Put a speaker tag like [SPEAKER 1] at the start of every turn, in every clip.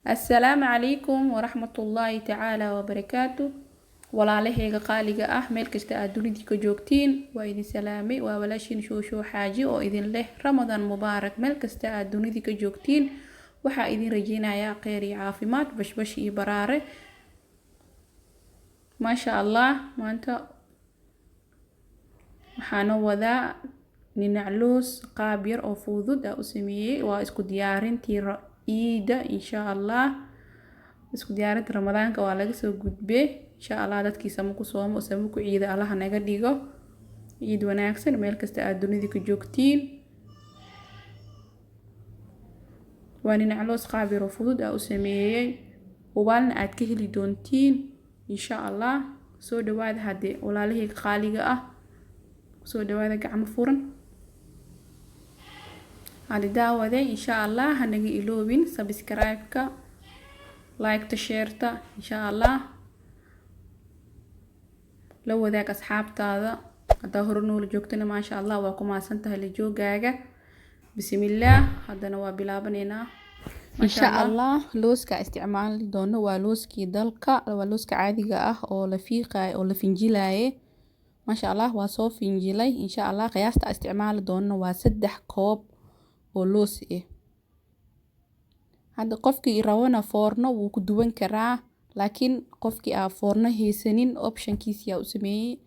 [SPEAKER 1] السلام عليكم ورحمة الله تعالى وبركاته. walaalahayga qaaliga ah meel kasta aad dunida ka joogtiin waa idin salaamay waa walaashin shoosho xaaji oo idin leh ramadaan mubaarak meel kasta aad dunida ka joogtiin waxaa idin rajeynayaa kheyr iyo caafimaad bashbash iyo baraare maasha allah maanta waxaana wadaa ninacloos qaab yar oo fudud ah u sameeyey waa isku diyaarintii ciida insha allah isku diyaarinta ramadaanka waa laga soo gudbay insha allah dadkii sama ku soomo sama ku ciida allaha naga dhigo ciid wanaagsan meel kasta aad dunida ka joogtiin waa ninacloos qaab yar oo fudud ah u sameeyey hubaalna aad ka heli doontiin insha allah soo dhawaada haddii walaalahayga qaaliga ah soo dhawaada gacmo furan hadi daawade insha allah hanaga iloobin subscribe-ka like-ta share-ta insha allah la wadaag asxaabtaada hadaa hore noola joogtana maasha allah waa ku maasantahay la joogaaga bismillaah haddana waa bilaabaneynaa insha allah looska isticmaali doono waa looskii dalka waa looska caadiga ah oo la fiiqay oo la finjilaaye maasha allah waa soo finjilay insha allah qiyaasta isticmaali doono waa 3 koob oo loos ah hadda qofkii rawana foorno wuu ku duwan karaa laakiin qofkii aan foorno haysanin optionkiisa yaa u sameeyay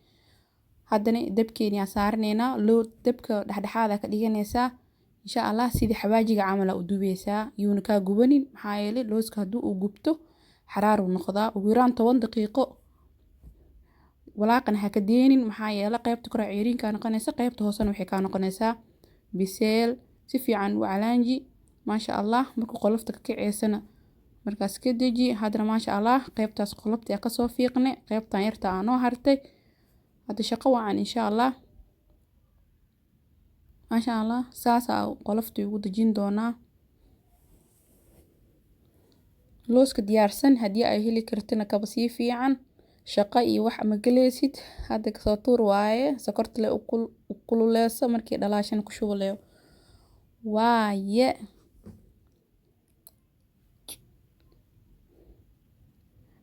[SPEAKER 1] haddana dabkeena saarneena loo dabka dhexdhexaad ka dhiganaysaa insha allah sidii xawaajiga camal u dubaysaa yuuna ka gubanin maxaa yeelay looska haduu uu gubto xaraar uu noqdaa ugu yaraan 10 daqiiqo walaaqan ha ka deenin maxaa yeelay qaybta kore ceeriin ka noqonaysa qaybta hoosena waxay ka noqonaysaa biseel si fiican u calaanji maasha allah markuu qolofta ka kiceysana markaas ka deji hadana maasha allah qaybtaas qolofta ka soo fiiqne qaybtan yarta aanoo hartay hada shaqo waan insha allah maasha allah saasa qolofta ugu dejin doonaa looska diyaarsan hadii ay heli kartana kaba sii fiican shaqo iyo wax ama galeysid hada ka soo tuur waaye sokorta le u kululeyso markii dhalaashan ku shubayo waaye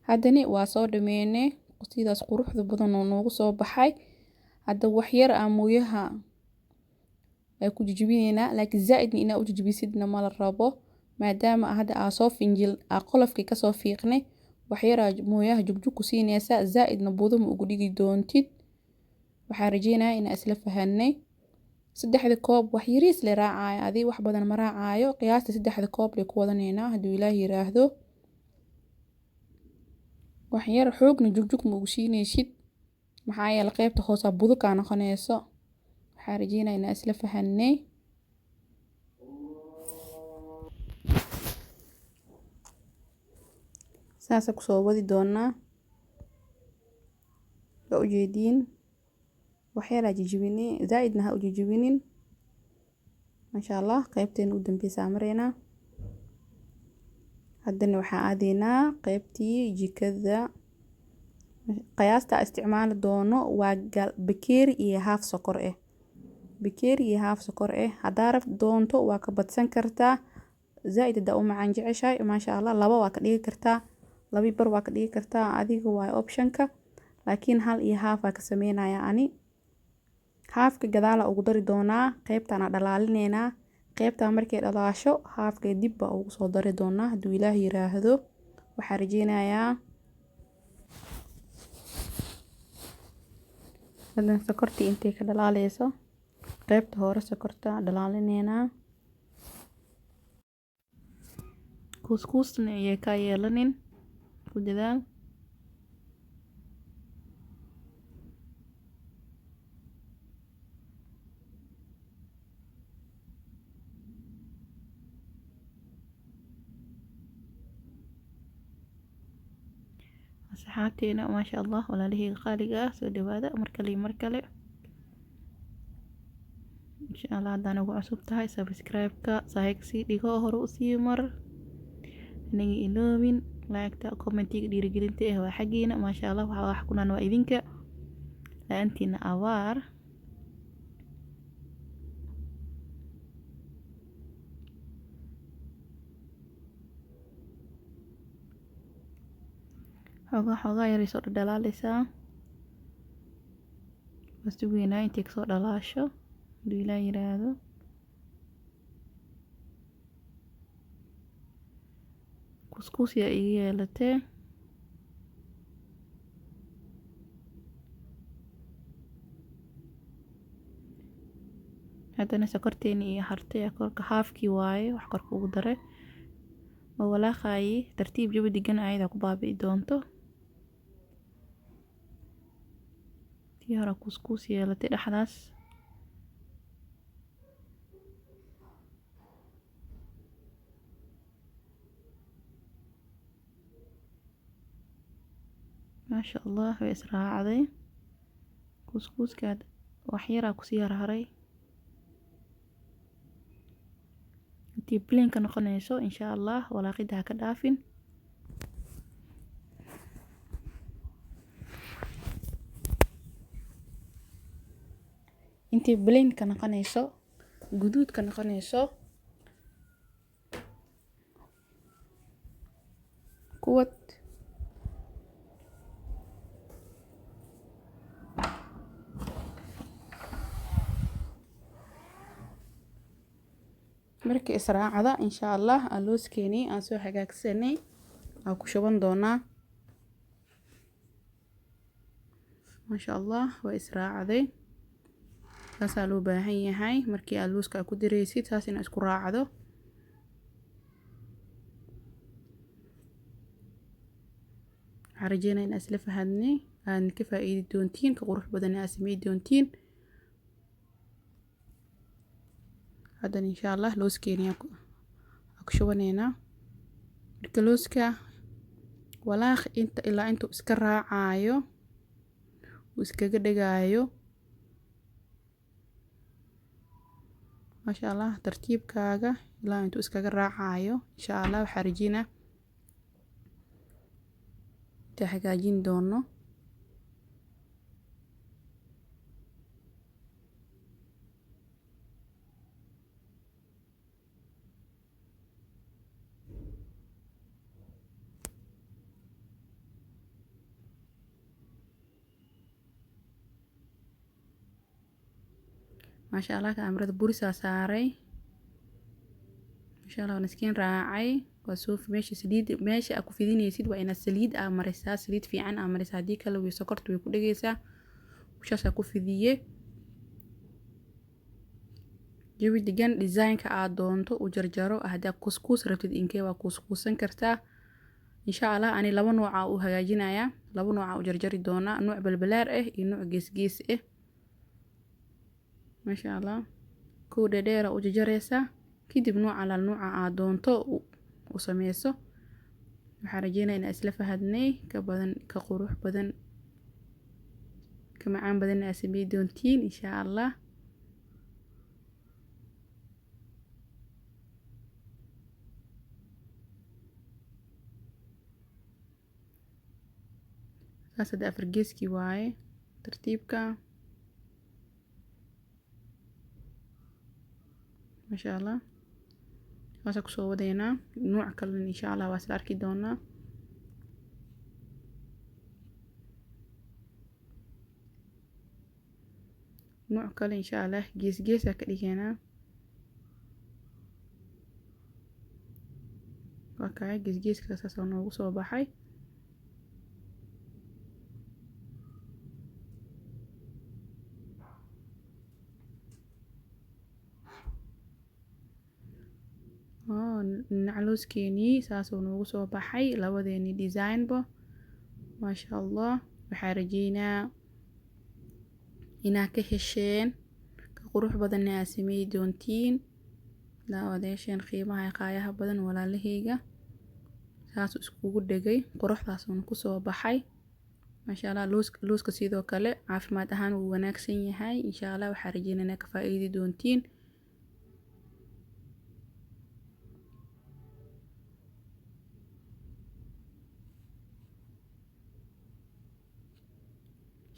[SPEAKER 1] haddana waa soo dhameynay sidaas quruxda badan oo noogu soo baxay hadda wax yar mooyaha ay ku jijibinayna laakiin zaaid ina u jijibisidna ma la rabo maadaama hadda aan soo finjil qolofkii ka soo fiiqnay wax yar mooyaha jugjug ku siinaysa zaaidna budum ugu dhigi doontid waxa rajeynayaa in isla fahanay 3 koob wax yariis la raacay adii wax badan ma raacayo qiyaasta 3 koob la ku wadanayna haduu ilaahay yiraahdo wax yar xoogna jugjug ma ugu siinaysid maxaa yeelay qaybta hoose budo ka noqonayso waxa rajeynayaa in isla fahanay saasa ku soo wadi doonaa waa u jeedin wax yar jijibini zaaidna ha u jijibinin maasha allah qaybteen u dambeysay amareyna haddana waxa aadeynaa qaybtii jikada qiyaasta isticmaali doono waa bakeeri iyo half sokor ah bakeeri iyo half sokor ah hadaa raf doonto waa ka badsan kartaa zaaid da u macaan jeceshay maasha allah laba waa ka dhigi kartaa laba bar waa ka dhigi kartaa adiga waa optionka laakiin hal iyo half ka sameynaya ani halfka gadaala ugu dari doonaa qaybtana dhalaalinayna qaybta markay dhalaasho halfka dib ba ugu soo dari doonaa haduu ilaahay yiraahdo waxa rajeynayaa hadan sokortii intay ka dhalaalayso qaybta hore sokorta dhalaalinayna kuskusna ay ka yeelanin ku dadaal asxaabteena maasha allah walaalahayga qaaliga ah soo dhawaada markale insha allah hadaan ugu cusub tahay subscribe-ka sahayksi dhigo hore u sii mar naga iloobin like-ta comment-iga dhiirigelinta waa xageena maasha allah waxa wax kunaan waa idinka laantina awaar xoogaa yar soo dhalaalaysaa. Sugeynaa intay kasoo dhalaasho haduu Ilaahay yiraahdo. Kuskus yaa iga yeelatee. haddana sokorteeni iyo hartay korka haafkii waaye wax korka ugu daray oo walaaqay tartiib jawi degan ayada ku baabi'i doonto. tii hore kuskus yeelatay dhaxdaas. maasha Allah way israacday. kuskuskaad wax yar ku sii haray. intii blinka noqonayso insha Allah walaaqida ha ka dhaafin. intii blinka noqonayso guduudka noqonayso kuwad markii israacada insha Allah alooskeeni aan soo hagaagsanay aan ku shuban doonaa. maasha Allah way israacday. taasaa loo baahan yahay markii alooska ku diraysid taas in isku raacdo. xarajina in asla fahadnay aan ka faa'iidi doontiin ka qurux badan aad sameey doontiin. hadan insha Allah looskeeni ku shubaneena. marka looska walaaq inta ilaa intuu iska raacayo uu iskaga dhigaayo. maasha Allah tartiibkaaga ilaa intuu iskaga raacayo insha Allah waxa rajina ta hagaajin doono. maasha Allah kaamirada burisa saaray. maasha Allah naskiin raacay waa soo meesha saliid meesha ku fidinaysid waa inaad saliid marisaa saliid fiican marisaa hadii kale way sokortu way ku dhageysaa. wushaas ku fidiye jawi degan design-ka aad doonto u jarjaro hadaa kuskus rabtid inkee waa kuskusan kartaa. insha Allah ani laba nooc u hagaajinaya laba nooc u jarjari doona nooc balbalaar ah iyo nooc gees ah. maasha Allah koo dheer u jarjaraysa kadib nooc ala nooca aad doonto u sameeyso. waxa rajeynaa in isla fahadnay ka badan ka qurux badan ka macaan badan aad sameey doontiin insha Allah. saasada afar geeski waaye tartiibka. maasha Allah waxa ku soo wadeena nooc kale insha Allah waa isla arki doonaa. nooc kale insha Allah gees ka dhigana. waa kay geeska saas oo noogu soo baxay. naclooskeeni saas oo noogu soo baxay labadeeni design ba. maasha Allah waxa rajeynaa inaa ka hesheen ka qurux badan aad sameey doontiin. daawadeesheen qiimaha qaayaha badan walaalahayga saas iskugu dhagay quruxdaas oo ku soo baxay. maasha Allah looska sidoo kale caafimaad ahaan uu wanaagsan yahay insha Allah waxa rajeynaa ka faa'iidi doontiin.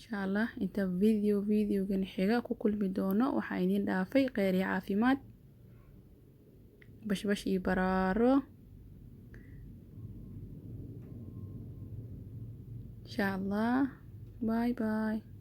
[SPEAKER 1] insha Allah inta videogan xiga ku kulmi doono waxa idin dhaafay khayr iyo caafimaad bash iyo baraaro. insha allah. Bye bye.